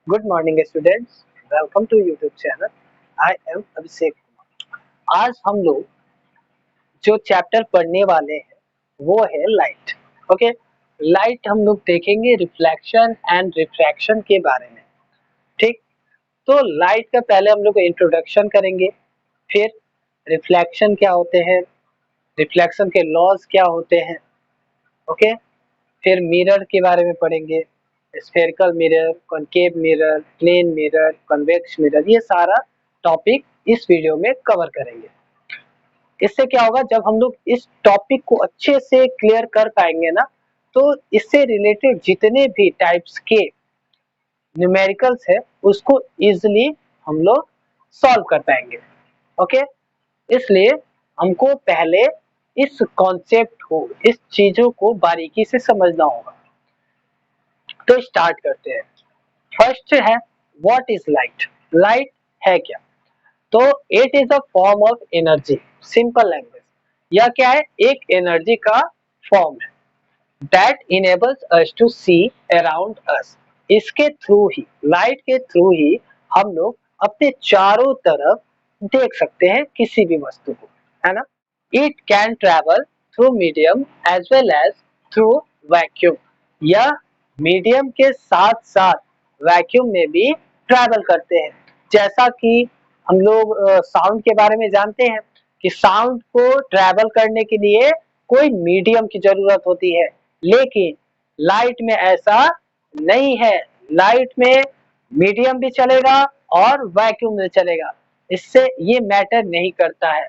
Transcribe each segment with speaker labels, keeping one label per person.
Speaker 1: Good morning students. Welcome to YouTube channel. I am Abhishek Kumar. आज हम लोग जो चैप्टर पढ़ने वाले हैं वो है लाइट। ओके, लाइट हम लोग देखेंगे रिफ्लेक्शन एंड रिफ्रैक्शन के बारे में। ठीक, तो लाइट का पहले हम लोग इंट्रोडक्शन करेंगे, फिर रिफ्लेक्शन क्या होते हैं, रिफ्लेक्शन के लॉज क्या होते हैं। ओके, फिर मिरर के बारे में पढ़ेंगे, spherical mirror, concave mirror, plane mirror, convex mirror, ये सारा टॉपिक इस वीडियो में कवर करेंगे। इससे क्या होगा, जब हम लोग इस टॉपिक को अच्छे से क्लियर कर पाएंगे ना, तो इससे रिलेटेड जितने भी टाइप्स के न्यूमेरिकल्स है उसको इजिली हम लोग सॉल्व कर पाएंगे। ओके, इसलिए हमको पहले इस कॉन्सेप्ट को, इस चीजों को बारीकी से समझना होगा। तो स्टार्ट करते हैं। फर्स्ट है, व्हाट इज लाइट। लाइट है क्या? तो it is a form of energy. Simple language, यह क्या है? एक एनर्जी का फॉर्म है that enables us to see around us. इसके थ्रू ही, लाइट के थ्रू ही हम लोग अपने चारों तरफ देख सकते हैं किसी भी वस्तु को, है ना। It can travel through medium as well as through vacuum. यह मीडियम के साथ साथ वैक्यूम में भी ट्रेवल करते हैं। जैसा कि हम लोग साउंड के बारे में जानते हैं कि साउंड को ट्रेवल करने के लिए कोई मीडियम की जरूरत होती है, लेकिन लाइट में ऐसा नहीं है। लाइट में मीडियम भी चलेगा और वैक्यूम भी चलेगा, इससे ये मैटर नहीं करता है।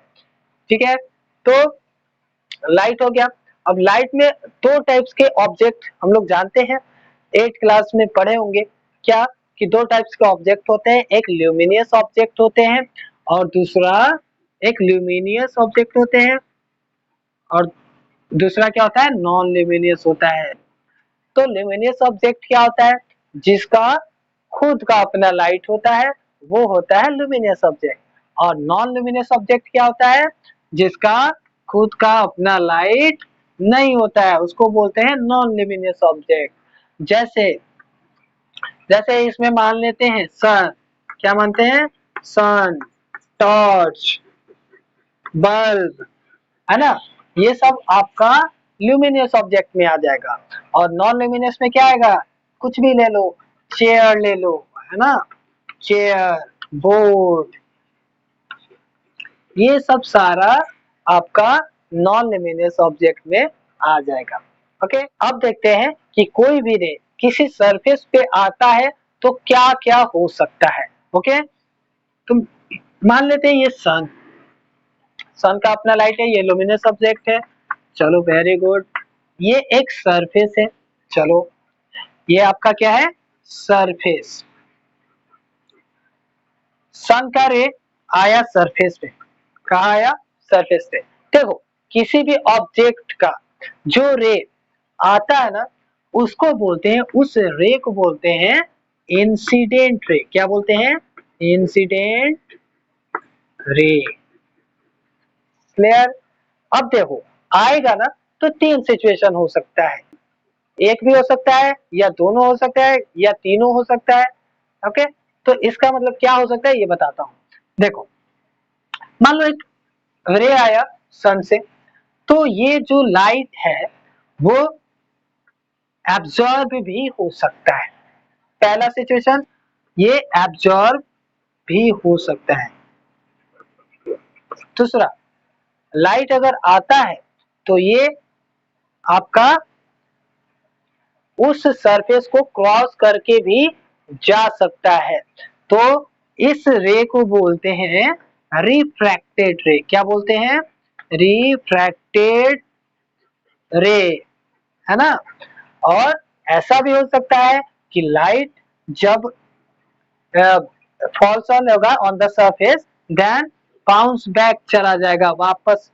Speaker 1: ठीक है, तो लाइट हो गया। अब लाइट में दो टाइप्स के ऑब्जेक्ट हम लोग जानते हैं, 8 क्लास में पढ़े होंगे क्या, कि दो टाइप्स के ऑब्जेक्ट होते हैं, एक ल्यूमिनियस ऑब्जेक्ट होते हैं और दूसरा एक ल्यूमिनियस ऑब्जेक्ट होते हैं और दूसरा क्या होता है? नॉन ल्यूमिनियस होता है। तो ल्यूमिनियस ऑब्जेक्ट क्या होता है? जिसका खुद का अपना लाइट होता है, वो होता है ल्यूमिनियस ऑब्जेक्ट। और नॉन ल्यूमिनियस ऑब्जेक्ट क्या होता है? जिसका खुद का अपना लाइट नहीं होता है, उसको बोलते हैं नॉन ल्यूमिनियस ऑब्जेक्ट। जैसे जैसे इसमें मान लेते हैं सन, क्या मानते हैं? सन, टॉर्च, बल्ब, है ना, ये सब आपका ल्यूमिनियस ऑब्जेक्ट में आ जाएगा। और नॉन ल्यूमिनियस में क्या आएगा? कुछ भी ले लो, चेयर ले लो, है ना, चेयर, बोर्ड, ये सब सारा आपका नॉन ल्यूमिनियस ऑब्जेक्ट में आ जाएगा। ओके, अब देखते हैं कि कोई भी रे किसी सरफेस पे आता है तो क्या क्या हो सकता है। ओके, तो मान लेते हैं ये सन, सन का अपना लाइट है, ये लुमिनस ऑब्जेक्ट है। चलो वेरी गुड, ये एक सरफेस है। चलो, ये आपका क्या है? सरफेस। सन का रे आया सरफेस पे, कहा आया? सरफेस पे। देखो, किसी भी ऑब्जेक्ट का जो रे आता है ना, उसको बोलते हैं, उस रे को बोलते हैं इंसिडेंट रे। क्या बोलते हैं? Incident ray. क्लियर? अब देखो, आएगा ना तो तीन सिचुएशन हो सकता है, एक भी हो सकता है या दोनों हो सकता है या तीनों हो सकता है। ओके, तो इसका मतलब क्या हो सकता है ये बताता हूँ। देखो, मान लो एक रे आया सन से, तो ये जो लाइट है वो एब्जॉर्ब भी हो सकता है। पहला सिचुएशन, ये एब्जॉर्ब भी हो सकता है। दूसरा, लाइट अगर आता है तो ये आपका उस सरफेस को क्रॉस करके भी जा सकता है। तो इस रे को बोलते हैं रिफ्रैक्टेड रे। क्या बोलते हैं? रिफ्रैक्टेड रे, है ना। और ऐसा भी हो सकता है कि लाइट जब फॉल्स ऑन होगा on the surface, then bounce back चला जाएगा, वापस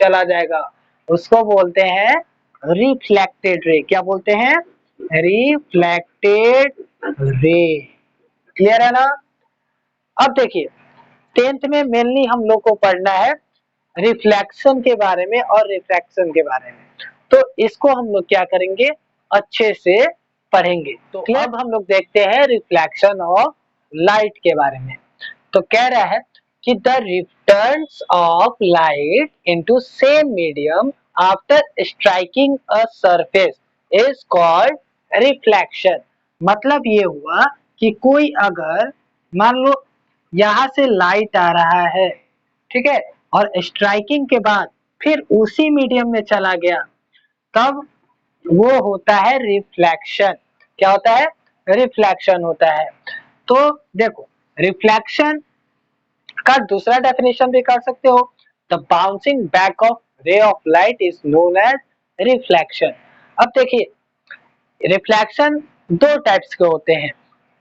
Speaker 1: चला जाएगा, उसको बोलते हैं रिफ्लेक्टेड रे। क्या बोलते हैं? Reflected ray. क्लियर है ना? अब देखिए, 10th में मेनली हम लोग को पढ़ना है रिफ्लेक्शन के बारे में और रिफ्रैक्शन के बारे में। तो इसको हम लोग क्या करेंगे, अच्छे से पढ़ेंगे। तो अब हम लोग देखते हैं रिफ्लेक्शन ऑफ लाइट के बारे में। तो कह रहा है कि the returns of light into same medium after striking a surface is called reflection. मतलब ये हुआ कि कोई अगर मान लो यहाँ से लाइट आ रहा है, ठीक है, और स्ट्राइकिंग के बाद फिर उसी मीडियम में चला गया, तब वो होता है रिफ्लेक्शन। क्या होता है? रिफ्लेक्शन होता है। तो देखो, रिफ्लेक्शन का दूसरा डेफिनेशन भी कर सकते हो, the bouncing back of ray of light is known as reflection. अब देखिए, रिफ्लेक्शन दो टाइप्स के होते हैं।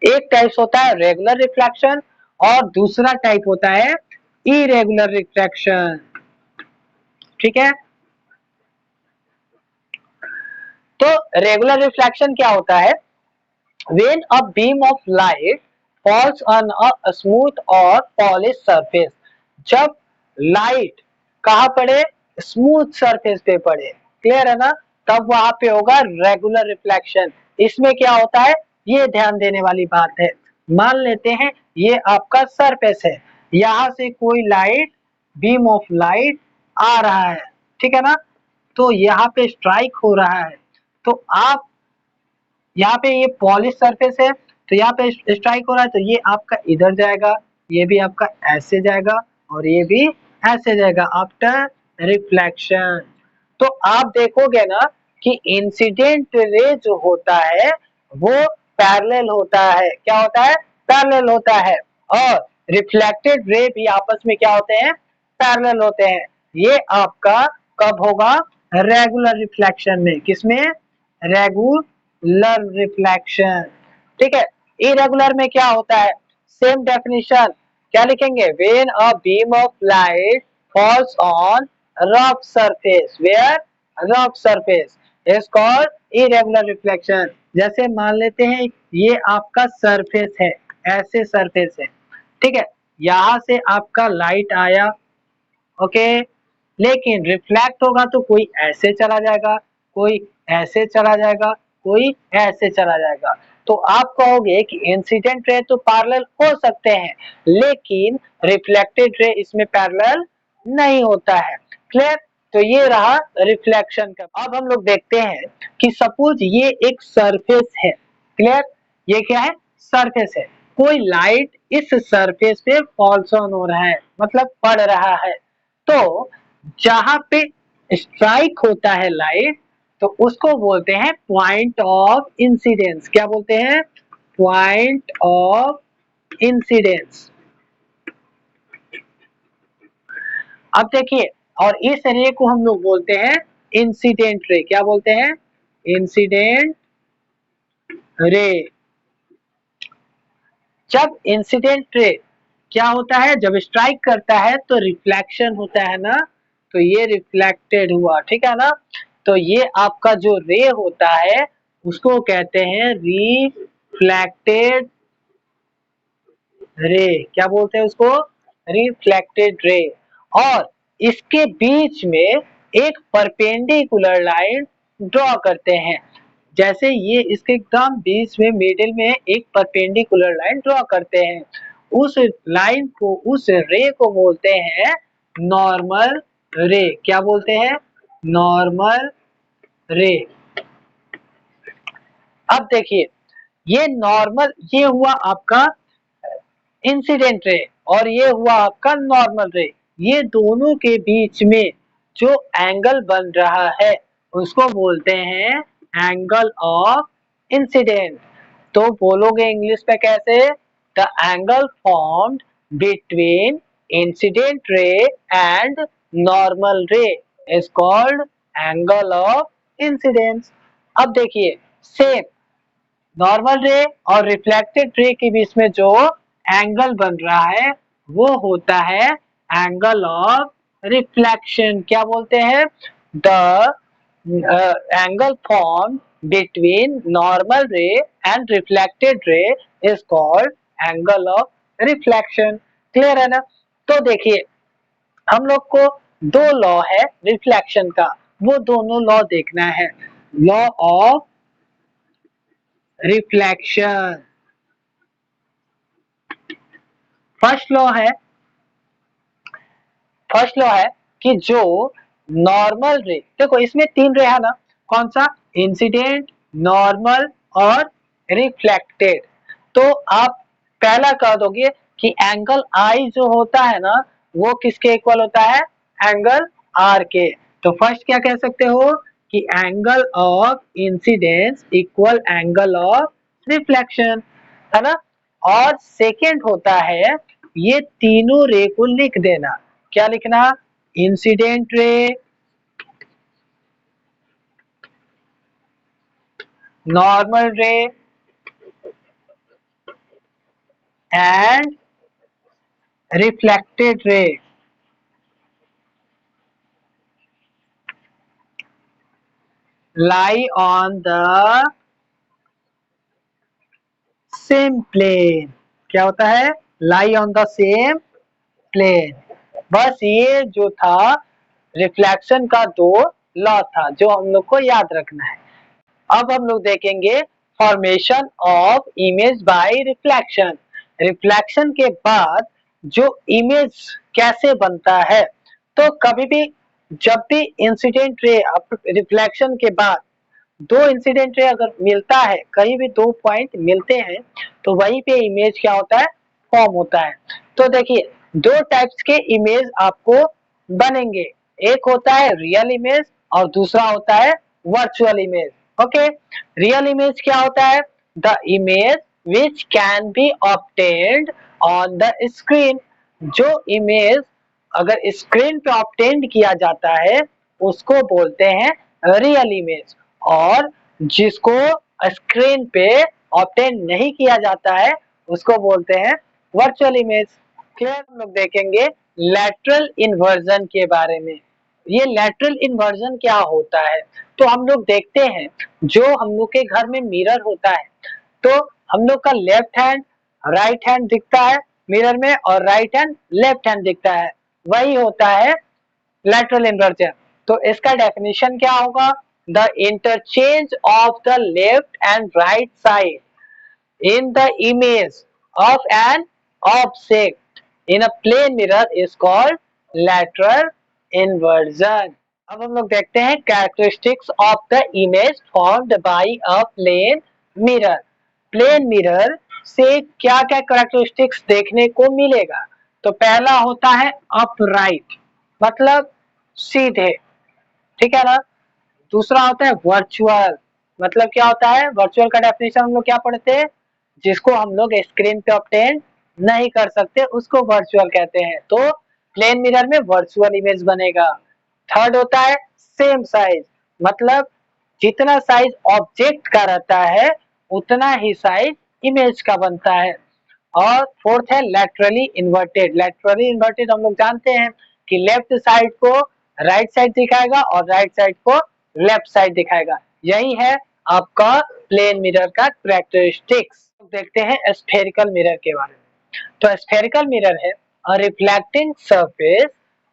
Speaker 1: एक टाइप होता है रेगुलर रिफ्लेक्शन और दूसरा टाइप होता है इरेगुलर रिफ्लेक्शन। ठीक है, तो रेगुलर रिफ्लेक्शन क्या होता है? When a beam of light falls on a smooth or polished surface, जब लाइट कहाँ पड़े? स्मूथ सरफेस पे पड़े, क्लियर है ना, तब वहां पे होगा रेगुलर रिफ्लेक्शन। इसमें क्या होता है, ये ध्यान देने वाली बात है। मान लेते हैं ये आपका सरफेस है, यहाँ से कोई लाइट, बीम ऑफ लाइट आ रहा है, ठीक है ना, तो यहाँ पे स्ट्राइक हो रहा है, तो आप यहाँ पे ये पॉलिश सरफेस है, तो यहाँ पे स्ट्राइक हो रहा है, तो ये आपका इधर जाएगा, ये भी आपका ऐसे जाएगा और ये भी ऐसे जाएगा आफ्टर रिफ्लेक्शन। तो आप देखोगे ना कि इंसिडेंट रे जो होता है वो पैरेलल होता है। क्या होता है? पैरेलल होता है। और रिफ्लेक्टेड रे भी आपस में क्या होते हैं? पैरेलल होते हैं। ये आपका कब होगा? रेगुलर रिफ्लेक्शन में। किसमें? Regular reflection. ठीक है। इरेगुलर में क्या होता है? सेम डेफिनेशन, क्या लिखेंगे? When a beam of light falls on rough surface, where rough surface is called irregular reflection. जैसे मान लेते हैं ये आपका सरफेस है, ऐसे सरफेस है, ठीक है, यहां से आपका लाइट आया, ओके, लेकिन रिफ्लेक्ट होगा तो कोई ऐसे चला जाएगा, कोई ऐसे चला जाएगा, कोई ऐसे चला जाएगा। तो आप कहोगे कि इंसिडेंट रे तो पैरेलल हो सकते हैं, लेकिन रिफ्लेक्टेड रे इसमें पैरेलल नहीं होता है। क्लियर? तो ये रहा रिफ्लेक्शन का। अब हम लोग देखते हैं कि सपोज ये एक सरफेस है, क्लियर, ये क्या है? सरफेस है, कोई लाइट इस सरफेस पे फॉल्स ऑन हो रहा है, मतलब पड़ रहा है। तो जहां पे स्ट्राइक होता है लाइट, तो उसको बोलते हैं पॉइंट ऑफ इंसिडेंस। क्या बोलते हैं? Point of incidence. अब देखिए, और इस रे को हम लोग बोलते हैं इंसिडेंट रे। क्या बोलते हैं? Incident ray. जब इंसिडेंट रे क्या होता है? जब स्ट्राइक करता है तो रिफ्लेक्शन होता है ना, तो ये रिफ्लेक्टेड हुआ, ठीक है ना। तो ये आपका जो रे होता है उसको कहते हैं रिफ्लेक्टेड रे। क्या बोलते हैं उसको? Reflected ray. और इसके बीच में एक परपेंडिकुलर लाइन ड्रॉ करते हैं। जैसे ये इसके एकदम बीच में मिडिल में एक परपेंडिकुलर लाइन ड्रॉ करते हैं, उस लाइन को, उस रे को बोलते हैं नॉर्मल रे। क्या बोलते हैं? नॉर्मल रे। अब देखिए, ये नॉर्मल, ये हुआ आपका इंसिडेंट रे और ये हुआ आपका नॉर्मल रे। ये दोनों के बीच में जो एंगल बन रहा है उसको बोलते हैं एंगल ऑफ इंसिडेंट। तो बोलोगे इंग्लिश में कैसे? The angle formed between incident ray and normal ray is called angle of incidence. अब देखिए, सेम नॉर्मल रे और रिफ्लेक्टेड रे के बीच में जो एंगल बन रहा है वो होता है एंगल ऑफ रिफ्लेक्शन। क्या बोलते हैं? The angle form between normal ray and reflected ray is called angle of reflection. Clear है ना? तो देखिए, हम लोग को दो लॉ है रिफ्लेक्शन का, वो दोनों लॉ देखना है। Law of reflection. First law है फर्स्ट लॉ है कि जो नॉर्मल रे, देखो इसमें तीन रे है ना, कौन सा, इंसिडेंट, नॉर्मल और रिफ्लेक्टेड। तो आप पहला कह दोगे कि एंगल आई जो होता है ना वो किसके इक्वल होता है, एंगल आर के। तो फर्स्ट क्या कह सकते हो कि angle of incidence equal angle of reflection, है ना। और सेकेंड होता है ये तीनों रे को लिख देना। क्या लिखना, incident ray, normal ray and reflected रे। lie on the same plane। क्या होता है, lie on the same plane। बस ये जो था रिफ्लेक्शन का दो लॉ था जो हम लोग को याद रखना है। अब हम लोग देखेंगे formation of image by reflection. Reflection के बाद जो इमेज कैसे बनता है, तो कभी भी जब भी इंसिडेंट रे रिफ्लेक्शन के बाद दो इंसिडेंट रे अगर मिलता है, कहीं भी दो पॉइंट मिलते हैं तो वहीं पे इमेज क्या होता है, फॉर्म होता है। तो देखिए दो टाइप्स के इमेज आपको बनेंगे, एक होता है रियल इमेज और दूसरा होता है virtual image. Okay, real image क्या होता है, the image which can be obtained on the screen. जो इमेज अगर स्क्रीन पे ऑब्टेन्ड किया जाता है उसको बोलते हैं रियल इमेज, और जिसको स्क्रीन पे ऑब्टेन नहीं किया जाता है उसको बोलते हैं वर्चुअल इमेज। क्लियर, हम लोग देखेंगे लैटरल इन्वर्जन के बारे में। ये लैटरल इन्वर्जन क्या होता है, तो हम लोग देखते हैं जो हम लोग के घर में मिरर होता है, तो हम लोग का लेफ्ट हैंड राइट हैंड दिखता है मिरर में और राइट हैंड लेफ्ट हैंड दिखता है, वही होता है लैटरल इन्वर्जन। तो इसका डेफिनेशन क्या होगा, the interchange of the left and right side in the image of an object in a plane mirror is called lateral inversion। अब हम लोग देखते हैं characteristics of the image formed by a plane mirror। Plane mirror से क्या क्या characteristics देखने को मिलेगा, तो पहला होता है अपराइट, मतलब सीधे, ठीक है ना। दूसरा होता है वर्चुअल, मतलब क्या होता है, वर्चुअल का डेफिनेशन हम लोग क्या पढ़ते हैं, जिसको हम लोग स्क्रीन पे ऑब्टेन नहीं कर सकते उसको वर्चुअल कहते हैं। तो प्लेन मिरर में वर्चुअल इमेज बनेगा। थर्ड होता है सेम साइज, मतलब जितना साइज ऑब्जेक्ट का रहता है उतना ही साइज इमेज का बनता है। और फोर्थ है लैटरली इन्वर्टेड। लैटरली इन्वर्टेड हम लोग जानते हैं कि लेफ्ट साइड को राइट साइड दिखाएगा और राइट साइड को लेफ्ट साइड दिखाएगा। यही है आपका प्लेन मिरर का कैरेक्टरिस्टिक्स। देखते हैं स्फेरिकल मिरर के बारे में। तो स्फेरिकल मिरर है a reflecting surface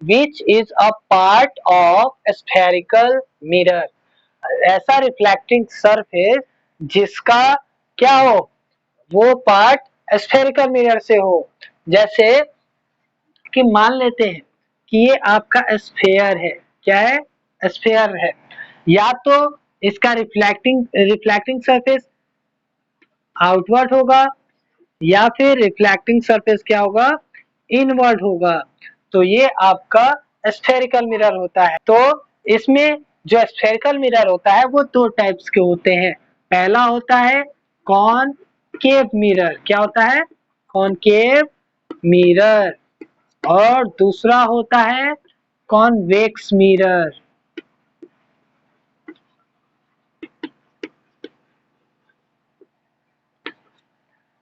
Speaker 1: which is a part of spherical mirror. ऐसा रिफ्लेक्टिंग सरफेस जिसका क्या हो, वो पार्ट स्फेरिकल मिरर से हो। जैसे कि मान लेते हैं कि ये आपका स्फेयर है, क्या है, स्फेयर है, या तो इसका रिफ्लेक्टिंग रिफ्लेक्टिंग सरफेस आउटवर्ड होगा या फिर रिफ्लेक्टिंग सरफेस क्या होगा, इनवर्ड होगा। तो ये आपका स्फेरिकल मिरर होता है। तो इसमें जो स्फेरिकल मिरर होता है वो दो टाइप्स के होते हैं। पहला होता है कॉनकेव मिरर, क्या होता है, कॉनकेव मिरर, और दूसरा होता है कॉन्वेक्स मिरर।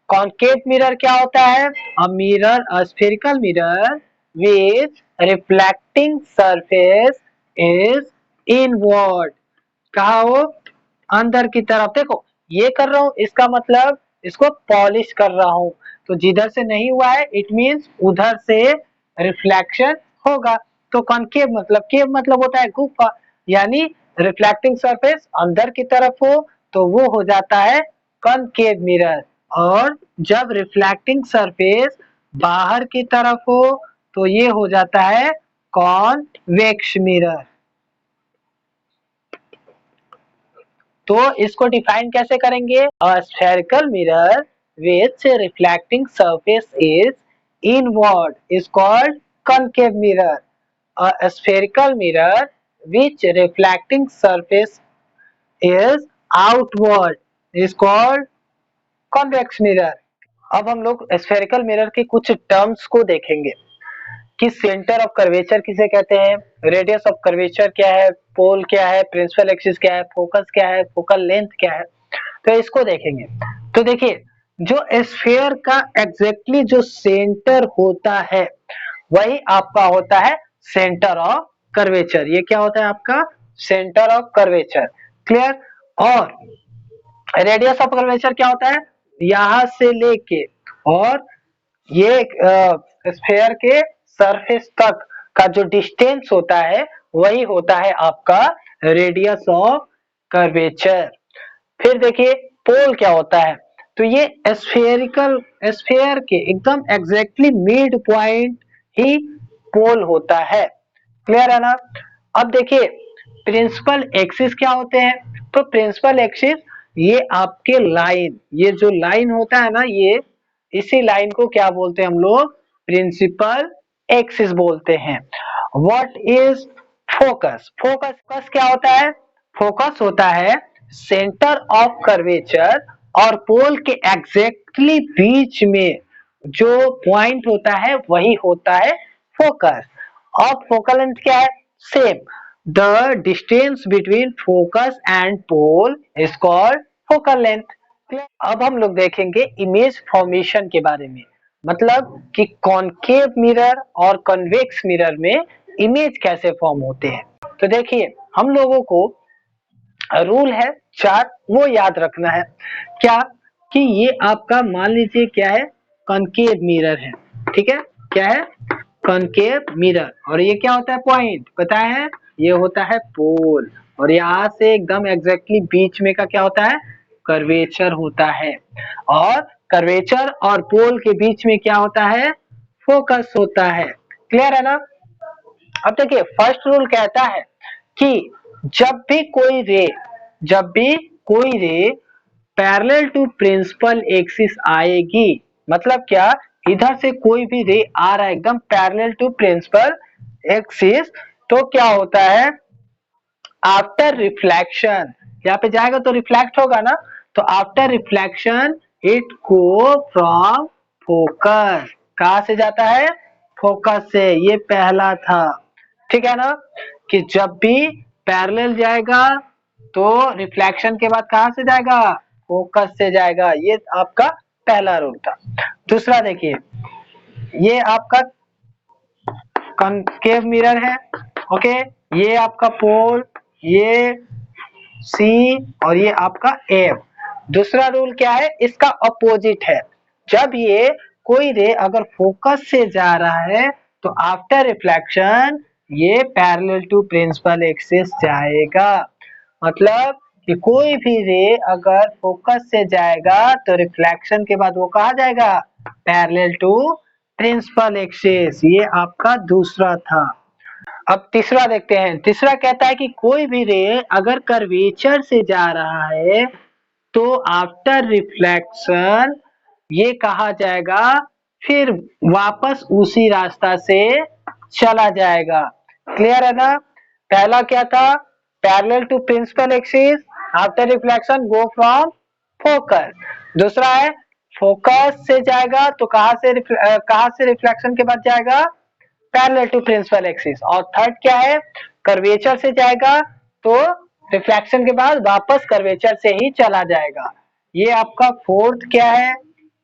Speaker 1: कॉन्केव मिरर क्या होता है, a mirror a spherical mirror with reflecting surface is inward. कहा हो, अंदर की तरफ। देखो ये कर रहा हूं इसका मतलब इसको पॉलिश कर रहा हूं, तो जिधर से नहीं हुआ है इट मींस उधर से रिफ्लेक्शन होगा। तो कॉनकेव मतलब, केव मतलब होता है गुफा, यानी रिफ्लेक्टिंग सरफेस अंदर की तरफ हो तो वो हो जाता है कॉनकेव मिरर। और जब रिफ्लेक्टिंग सरफेस बाहर की तरफ हो तो ये हो जाता है कॉन्वेक्स मिरर। तो इसको डिफाइन कैसे करेंगे? A spherical mirror which reflecting surface is inward is called concave mirror. A spherical mirror which reflecting surface is outward is called convex mirror. अब हम लोग स्फेरिकल मिरर के कुछ टर्म्स को देखेंगे कि सेंटर ऑफ कर्वेचर किसे कहते हैं, रेडियस ऑफ कर्वेचर क्या है, पोल क्या है, प्रिंसिपल एक्सिस क्या है, फोकस क्या है, फोकल लेंथ क्या है। तो इसको देखेंगे। तो देखिए, जो स्फीयर का एग्जैक्टली जो सेंटर होता है वही आपका होता है सेंटर ऑफ कर्वेचर। ये क्या होता है आपका सेंटर ऑफ कर्वेचर। क्लियर। और रेडियस ऑफ कर्वेचर क्या होता है, यहां से लेके और ये स्फीयर के सरफेस तक का जो डिस्टेंस होता है वही होता है आपका रेडियस ऑफ कर्वेचर। फिर देखिए पोल क्या होता है, तो ये स्फीयर के एकदम एग्जैक्टली मिड पॉइंट ही पोल होता है। क्लियर है ना। अब देखिए प्रिंसिपल एक्सिस क्या होते हैं, तो प्रिंसिपल एक्सिस ये आपके लाइन, ये जो लाइन होता है ना, ये इसी लाइन को क्या बोलते हैं हम लोग, प्रिंसिपल एक्सिस बोलते हैं। What is focus? फोकस क्या होता है, फोकस होता है सेंटर ऑफ कर्वेचर और पोल के एग्जैक्टली बीच में जो पॉइंट होता है वही होता है फोकस। और फोकल लेंथ क्या है, same. The distance between focus and pole is called focal length. अब हम लोग देखेंगे इमेज फॉर्मेशन के बारे में, मतलब कि कॉनकेव मिरर और कन्वेक्स मिरर में इमेज कैसे फॉर्म होते हैं। तो देखिए हम लोगों को रूल है चार, वो याद रखना है। क्या कि ये आपका मान लीजिए क्या है, कॉनकेव मिरर है, ठीक है, क्या है कॉनकेव मिरर। और ये क्या होता है, पॉइंट पता है, ये होता है पोल। और यहाँ से एकदम एग्जैक्टली बीच में का क्या होता है, कर्वेचर होता है। और कर्वेचर और पोल के बीच में क्या होता है, फोकस होता है। क्लियर है ना। अब देखिए फर्स्ट रूल कहता है कि जब भी कोई रे जब भी कोई ray parallel to principal axis आएगी, मतलब क्या, इधर से कोई भी रे आ रहा है एकदम पैरेलल टू प्रिंसिपल एक्सिस, तो क्या होता है, आफ्टर रिफ्लेक्शन, यहाँ पे जाएगा तो रिफ्लेक्ट होगा ना, तो after reflection it go from focus. कहा से जाता है, फोकस से। ये पहला था, ठीक है ना, कि जब भी पैरेलल जाएगा तो रिफ्लेक्शन के बाद कहां से जाएगा, फोकस से जाएगा। ये आपका पहला रूल था। दूसरा देखिए, ये आपका कॉनकेव मिरर है, ओके, ये आपका पोल, ये सी और ये आपका एफ। दूसरा रूल क्या है, इसका अपोजिट है। जब ये कोई रे अगर फोकस से जा रहा है तो आफ्टर रिफ्लेक्शन ये पैरेलल टू प्रिंसिपल एक्सिस जाएगा। मतलब कि कोई भी रे अगर फोकस से जाएगा तो रिफ्लेक्शन के बाद वो कहा जाएगा, पैरेलल टू प्रिंसिपल एक्सिस। ये आपका दूसरा था। अब तीसरा देखते हैं। तीसरा कहता है कि कोई भी रे अगर कर्वेचर से जा रहा है तो आफ्टर रिफ्लेक्शन ये कहा जाएगा, फिर वापस उसी रास्ता से चला जाएगा। क्लियर है ना। पहला क्या था, parallel to principal axis, after reflection go from focus. दूसरा है फोकस से जाएगा तो कहां से रिफ्लेक्शन के बाद जाएगा, पैरेलल टू प्रिंसिपल एक्सिस। और थर्ड क्या है, कर्वेचर से जाएगा तो रिफ्लेक्शन के बाद वापस कर्वेचर से ही चला जाएगा। ये आपका फोर्थ क्या है,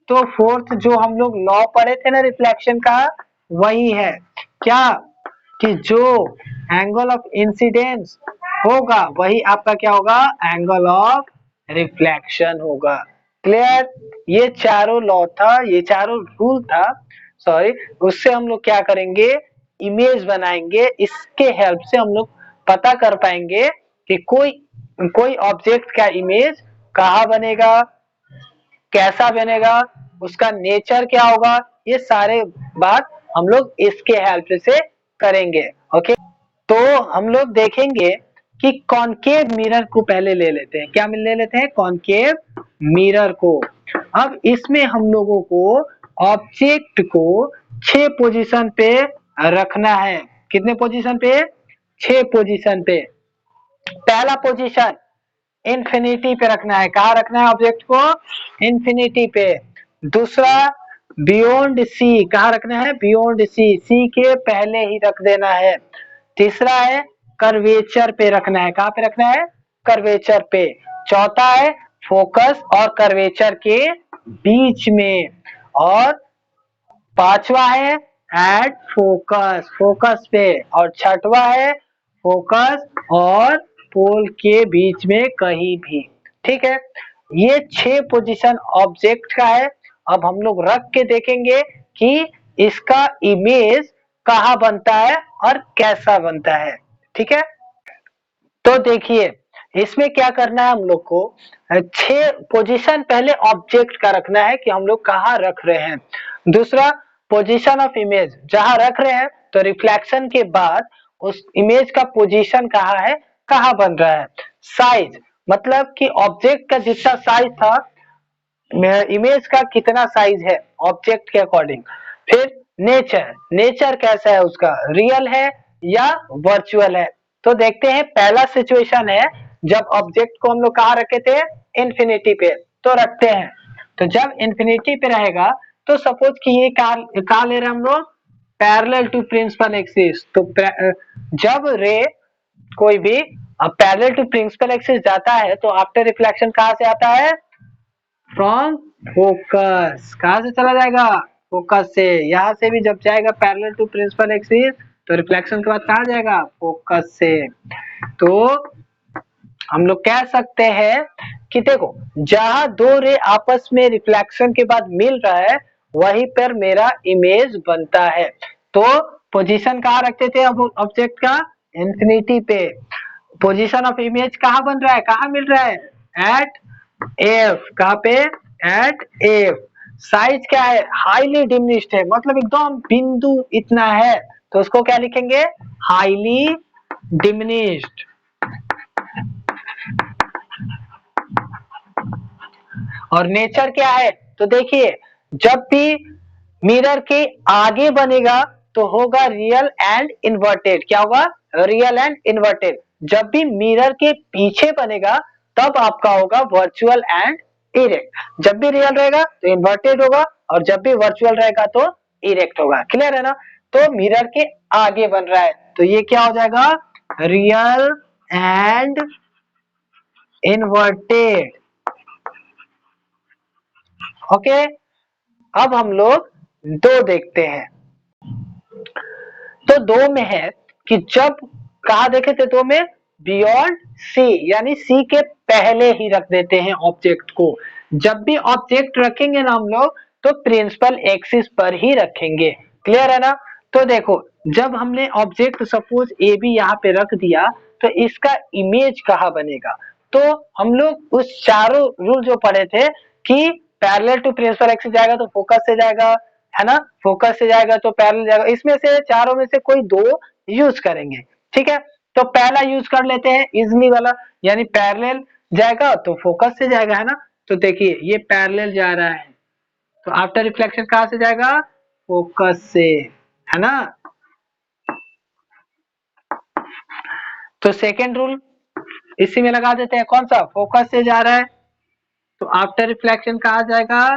Speaker 1: तो फोर्थ जो हम लोग लॉ पढ़े थे ना रिफ्लेक्शन का, वही है क्या, कि जो एंगल ऑफ इंसिडेंस होगा वही आपका क्या होगा, एंगल ऑफ रिफ्लेक्शन होगा। क्लियर। ये चारों लॉ था, ये चारों रूल था, सॉरी। उससे हम लोग क्या करेंगे, इमेज बनाएंगे। इसके हेल्प से हम लोग पता कर पाएंगे कि कोई कोई ऑब्जेक्ट का इमेज कहाँ बनेगा, कैसा बनेगा, उसका नेचर क्या होगा, ये सारे बात हम लोग इसके हेल्प से करेंगे। ओके, तो हम लोग देखेंगे कि कॉनकेव मिरर को पहले ले लेते हैं। क्या ले लेते हैं? कॉनकेव मिरर को। अब इसमें हम लोगों को ऑब्जेक्ट को 6 पोजीशन पे रखना है। कितने पोजीशन पे? 6 पोजीशन पे। पहला पोजीशन इंफिनिटी पे रखना है। कहा रखना है ऑब्जेक्ट को? इंफिनिटी पे। दूसरा बियॉन्ड सी। कहा रखना है? बियॉन्ड सी, सी के पहले ही रख देना है। तीसरा है कर्वेचर पे रखना है। कहाँ पे रखना है? कर्वेचर पे। चौथा है फोकस और कर्वेचर के बीच में। और पांचवा है एड फोकस, फोकस पे। और छठवा है फोकस और पोल के बीच में कहीं भी। ठीक है, ये 6 पोजीशन ऑब्जेक्ट का है। अब हम लोग रख के देखेंगे कि इसका इमेज कहाँ बनता है और कैसा बनता है। ठीक है, तो देखिए इसमें क्या करना है हम लोग को, 6 पोजीशन पहले ऑब्जेक्ट का रखना है कि हम लोग कहाँ रख रहे हैं। दूसरा पोजीशन ऑफ इमेज, जहां रख रहे हैं तो रिफ्लेक्शन के बाद उस इमेज का पोजीशन कहाँ है, कहाँ बन रहा है। साइज, मतलब कि ऑब्जेक्ट का जितना साइज था, इमेज का कितना साइज है ऑब्जेक्ट के अकॉर्डिंग। फिर नेचर, नेचर कैसा है उसका, रियल है या वर्चुअल है। तो देखते हैं, पहला सिचुएशन है जब ऑब्जेक्ट को हम लोग कहाँ रखे थे? इंफिनिटी पे। तो रखते हैं, तो जब इंफिनिटी पे रहेगा तो सपोज कि ये कहा ले रहे हैं हम लोग, पैरेलल टू प्रिंसिपल एक्सिस। तो जब रे कोई भी पैरेलल टू प्रिंसिपल एक्सिस जाता है तो आफ्टर रिफ्लेक्शन कहाँ से आता है? From focus. कहां से चला जाएगा? फोकस से। यहां से भी जब जाएगा पैरेलल टू प्रिंसिपल एक्सिस तो रिफ्लेक्शन के बाद कहा जाएगा? फोकस से। तो हम लोग कह सकते हैं कि देखो, जहां दो रे आपस में रिफ्लेक्शन के बाद मिल रहा है वहीं पर मेरा इमेज बनता है। तो पोजीशन कहाँ रखते थे अब ऑब्जेक्ट का? इंफिनिटी पे। पोजीशन ऑफ इमेज कहाँ बन रहा है, कहाँ मिल रहा है? At F. कहाँ पे? Eight F. साइज क्या है? हाईली डिमिनिश्ड है, मतलब एकदम बिंदु इतना है, तो उसको क्या लिखेंगे? Highly diminished. और नेचर क्या है? तो देखिए, जब भी मिरर के आगे बनेगा तो होगा रियल एंड इन्वर्टेड। क्या होगा? Real and inverted. जब भी मिरर के पीछे बनेगा तब आपका होगा वर्चुअल एंड इरेक्ट। जब भी रियल रहेगा तो इन्वर्टेड होगा, और जब भी वर्चुअल रहेगा तो इरेक्ट होगा। क्लियर है ना? तो मिरर के आगे बन रहा है तो ये क्या हो जाएगा? Real and inverted. ओके, अब हम लोग दो देखते हैं। तो दो में है कि जब कहा देखे थे, दो में बियॉन्ड सी, यानी सी के पहले ही रख देते हैं ऑब्जेक्ट को। जब भी ऑब्जेक्ट रखेंगे ना हम लोग तो प्रिंसिपल एक्सिस पर ही रखेंगे। क्लियर है ना? तो देखो, जब हमने ऑब्जेक्ट सपोज ए बी यहाँ पे रख दिया तो इसका इमेज कहाँ बनेगा? तो हम लोग उस चारों रूल जो पढ़े थे कि पैरेलल टू प्रिंसिपल एक्सिस जाएगा तो फोकस से जाएगा, है ना? फोकस से जाएगा तो पैरेलल जाएगा। इसमें से चारों में से कोई दो यूज करेंगे। ठीक है, तो पहला यूज कर लेते हैं इजली वाला, यानी पैरेलल जाएगा तो फोकस से जाएगा, है ना? तो देखिए ये पैरेलल जा रहा है तो आफ्टर रिफ्लेक्शन कहां से जाएगा? फोकस से, है ना? तो सेकेंड रूल इसी में लगा देते हैं। कौन सा? फोकस से जा रहा है तो आफ्टर रिफ्लेक्शन कहा जाएगा?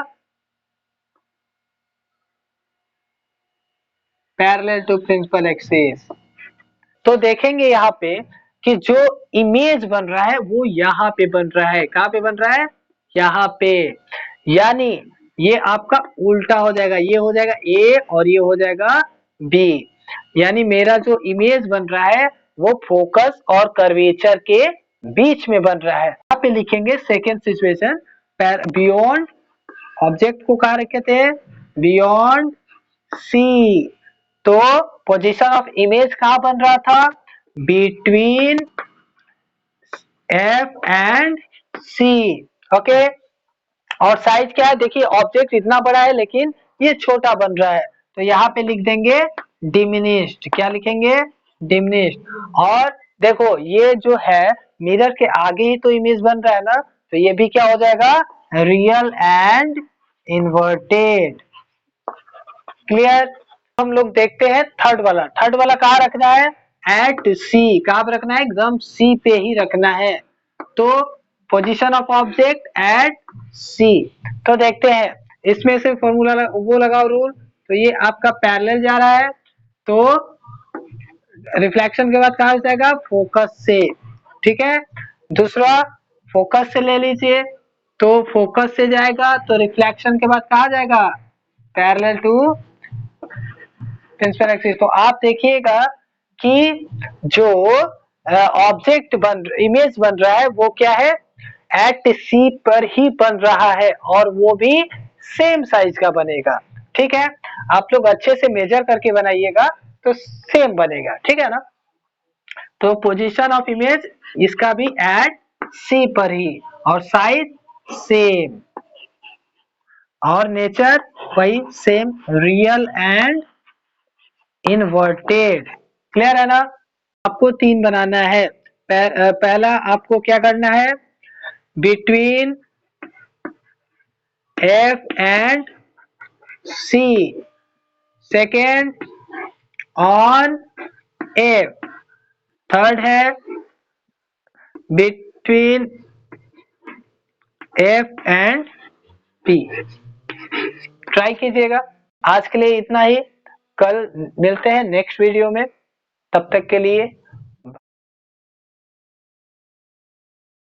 Speaker 1: Parallel to principal axis. तो देखेंगे यहाँ पे कि जो इमेज बन रहा है वो यहाँ पे बन रहा है। कहाँ पे बन रहा है? यहाँ पे। यानी ये आपका उल्टा हो जाएगा, ये हो जाएगा ए और ये हो जाएगा बी। यानी मेरा जो इमेज बन रहा है वो फोकस और कर्वेचर के बीच में बन रहा है। यहाँ पे लिखेंगे सेकेंड सिचुएशन, बियॉन्ड, ऑब्जेक्ट को कहा रखे थे? Beyond C. तो पोजीशन ऑफ इमेज कहाँ बन रहा था? Between F and C. Okay, और साइज क्या है, देखिए ऑब्जेक्ट इतना बड़ा है लेकिन ये छोटा बन रहा है, तो यहाँ पे लिख देंगे डिमिनिश्ड। क्या लिखेंगे, डिमिनिश्ड। और देखो ये जो है मिरर के आगे ही तो इमेज बन रहा है ना, तो ये भी क्या हो जाएगा, रियल एंड इन्वर्टेड। क्लियर। हम लोग देखते हैं थर्ड वाला। थर्ड वाला कहाँ रखना है, एट सी। कहाँ पे रखना है, एकदम सी पे ही रखना है। तो पोजीशन ऑफ ऑब्जेक्ट एट सी। तो देखते हैं इसमें से फॉर्मूला वो लगाओ रूल। तो ये आपका पैरेलल जा रहा है, तो रिफ्लेक्शन के बाद कहाँ जाएगा, फोकस से। ठीक है। दूसरा फोकस से ले लीजिए, तो फोकस से जाएगा तो रिफ्लेक्शन के बाद कहाँ जाएगा, पैरेलल टू प्रिंसिपल एक्सिस। तो आप देखिएगा कि जो ऑब्जेक्ट इमेज बन रहा है वो क्या है, एट सी पर ही बन रहा है, और वो भी सेम साइज का बनेगा। ठीक है। आप लोग अच्छे से मेजर करके बनाइएगा तो सेम बनेगा। ठीक है ना। तो पोजीशन ऑफ इमेज इसका भी एट सी पर ही, और साइज सेम, और नेचर वही same, real and inverted. Clear है ना। आपको 3 बनाना है। पहला आपको क्या करना है, between F and C. Second on F. Third है between F and P. Try कीजिएगा। आज के लिए इतना ही, कल मिलते हैं नेक्स्ट वीडियो में। तब तक के लिए